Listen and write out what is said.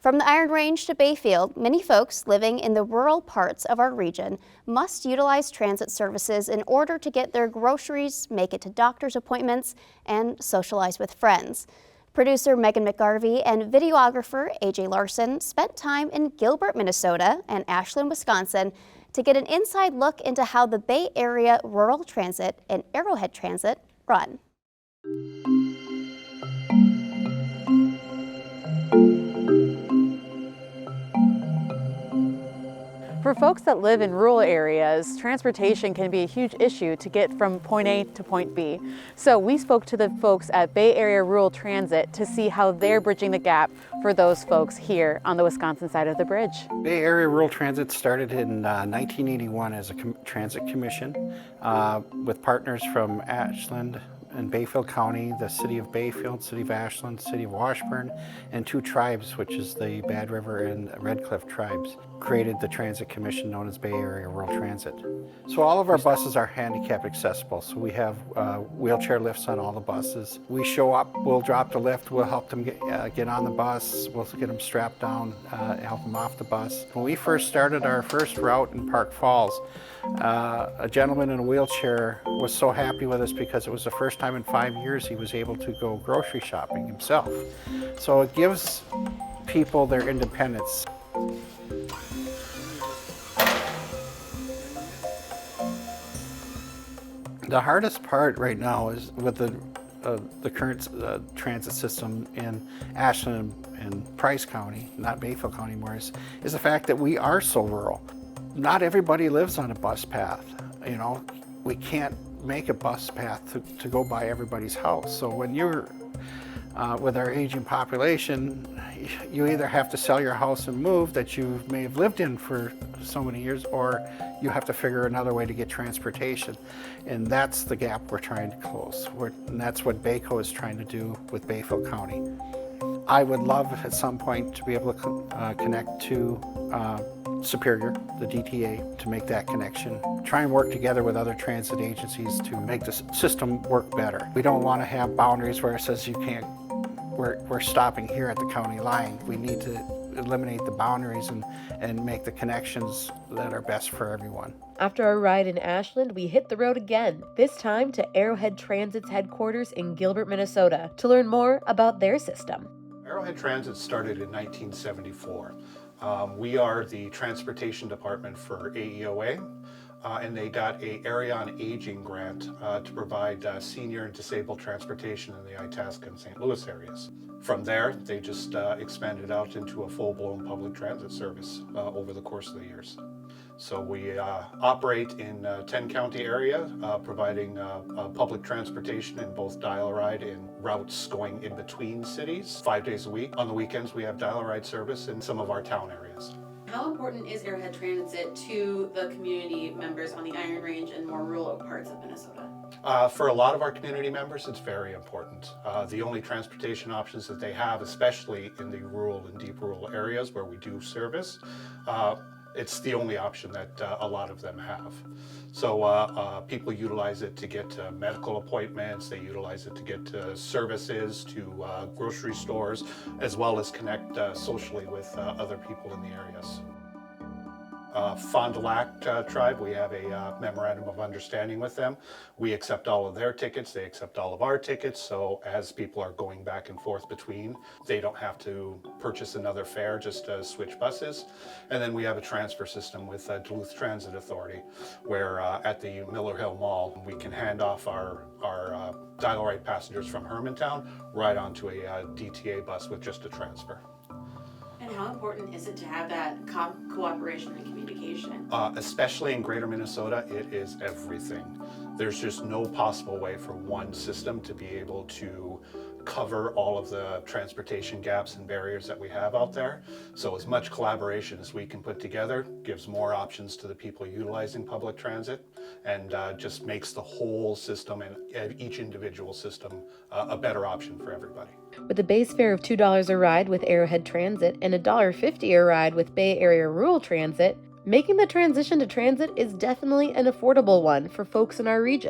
From the Iron Range to Bayfield, many folks living in the rural parts of our region must utilize transit services in order to get their groceries, make it to doctor's appointments, and socialize with friends. Producer McGarvey and videographer Larson spent time in Gilbert, Minnesota and Ashland, Wisconsin to get an inside look into how the Bay Area Rural Transit and Arrowhead Transit run. For folks that live in rural areas, transportation can be a huge issue to get from point A to point B. So we spoke to the folks at Bay Area Rural Transit to see how they're bridging the gap for those folks here on the Wisconsin side of the bridge. Bay Area Rural Transit started in 1981 as a transit commission with partners from Ashland and Bayfield County, the city of Bayfield, city of Ashland, city of Washburn, and two tribes, which is the Bad River and Red Cliff tribes, created the transit commission known as Bay Area Rural Transit. So all of our buses are handicap accessible. So we have wheelchair lifts on all the buses. We show up, we'll drop the lift, we'll help them get on the bus, we'll get them strapped down, help them off the bus. When we first started our first route in Park Falls, a gentleman in a wheelchair was so happy with us because it was the first time in 5 years he was able to go grocery shopping himself. So it gives people their independence. The hardest part right now is with the current transit system in Ashland and Price County, not Bayfield County anymore, is the fact that we are so rural. Not everybody lives on a bus path. You know, we can't make a bus path to go by everybody's house. So when you're with our aging population, you either have to sell your house and move that you may have lived in for so many years, or you have to figure another way to get transportation. And that's the gap we're trying to close. And that's what Bayco is trying to do with Bayfield County. I would love at some point to be able to connect to Superior, the DTA, to make that connection. Try and work together with other transit agencies to make the system work better. We don't want to have boundaries where it says you can't, we're stopping here at the county line. We need to eliminate the boundaries and make the connections that are best for everyone. After our ride in Ashland, we hit the road again, this time to Arrowhead Transit's headquarters in Gilbert, Minnesota, to learn more about their system. Arrowhead Transit started in 1974. We are the transportation department for AEOA, and they got an Area on Aging grant to provide senior and disabled transportation in the Itasca and St. Louis areas. From there, they just expanded out into a full-blown public transit service over the course of the years. So we operate in 10-county area, providing public transportation in both dial-a-ride and routes going in between cities 5 days a week. On the weekends, we have dial-a-ride service in some of our town areas. How important is Arrowhead Transit to the community members on the Iron Range and more rural parts of Minnesota? For a lot of our community members, it's very important. The only transportation options that they have, especially in the rural and deep rural areas where we do service, it's the only option that a lot of them have. So people utilize it to get to medical appointments, they utilize it to get to services, to grocery stores, as well as connect socially with other people in the areas. Fond du Lac tribe, we have a memorandum of understanding with them. We accept all of their tickets, they accept all of our tickets, so as people are going back and forth between, they don't have to purchase another fare just to switch buses. And then we have a transfer system with Duluth Transit Authority, where at the Miller Hill Mall, we can hand off our dial-a-ride passengers from Hermantown right onto a DTA bus with just a transfer. And how important is it to have that cooperation and communication? Especially in Greater Minnesota, it is everything. There's just no possible way for one system to be able to cover all of the transportation gaps and barriers that we have out there. So as much collaboration as we can put together gives more options to the people utilizing public transit, and just makes the whole system and each individual system a better option for everybody. With a base fare of $2 a ride with Arrowhead Transit and $1.50 a ride with Bay Area Rural Transit, making the transition to transit is definitely an affordable one for folks in our region.